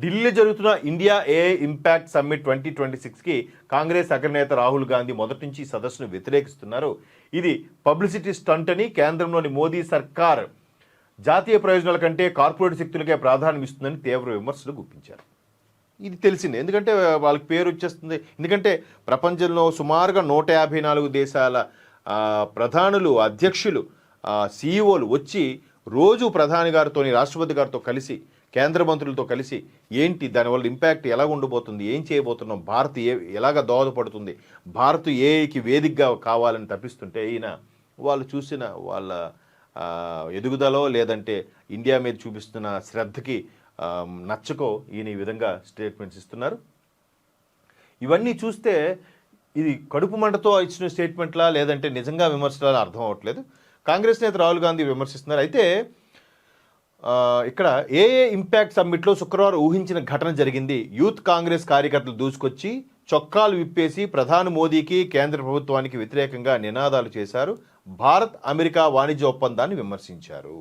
ఢిల్లీలో జరుగుతున్న India AI impact summit 2026కి కాంగ్రెస్ అగ్రనేత రాహుల్ గాంధీ మొదటి నుంచి ఈ సదస్సును వ్యతిరేకిస్తున్నారు. ఇది పబ్లిసిటీ స్టంట్ అని కేంద్రంలోని మోదీ సర్కార్ జాతీయ ప్రయోజనాల కంటే కార్పొరేట్ శక్తులకే ప్రాధాన్యం ఇస్తుందని తీవ్ర విమర్శలు గుప్పించారు. ఇది తెలిసింది, ఎందుకంటే వాళ్ళకి పేరు వచ్చేస్తుంది. ఎందుకంటే ప్రపంచంలో సుమారుగా 154 దేశాల ప్రధానులు, అధ్యక్షులు, సీఈఓలు వచ్చి రోజు ప్రధాని గారితో, రాష్ట్రపతి గారితో కలిసి, కేంద్ర మంత్రులతో కలిసి ఏంటి దానివల్ల ఇంపాక్ట్ ఎలా ఉండబోతుంది, ఏం చేయబోతున్నాం, భారత్ ఎలాగ దోహదపడుతుంది, భారత్ ఏఐకి వేదికగా కావాలని తప్పిస్తుంటే ఈయన వాళ్ళు చూసిన వాళ్ళ ఎదుగుదలో లేదంటే ఇండియా మీద చూపిస్తున్న శ్రద్ధకి నచ్చకో ఈయన ఈ విధంగా స్టేట్మెంట్స్ ఇస్తున్నారు. ఇవన్నీ చూస్తే ఇది కడుపు మంటతో ఇచ్చిన స్టేట్మెంట్లా లేదంటే నిజంగా విమర్శలా అర్థం అవ్వట్లేదు. కాంగ్రెస్ నేత రాహుల్ గాంధీ విమర్శిస్తున్నారు. అయితే ఇక్కడ ఏఏ ఇంపాక్ట్ సమ్మిట్లో శుక్రవారం ఊహించిన ఘటన జరిగింది. యూత్ కాంగ్రెస్ కార్యకర్తలు దూసుకొచ్చి చొక్కాలు విప్పేసి ప్రధాని మోదీకి, కేంద్ర ప్రభుత్వానికి వ్యతిరేకంగా నినాదాలు చేశారు. భారత్ అమెరికా వాణిజ్య ఒప్పందాన్ని విమర్శించారు.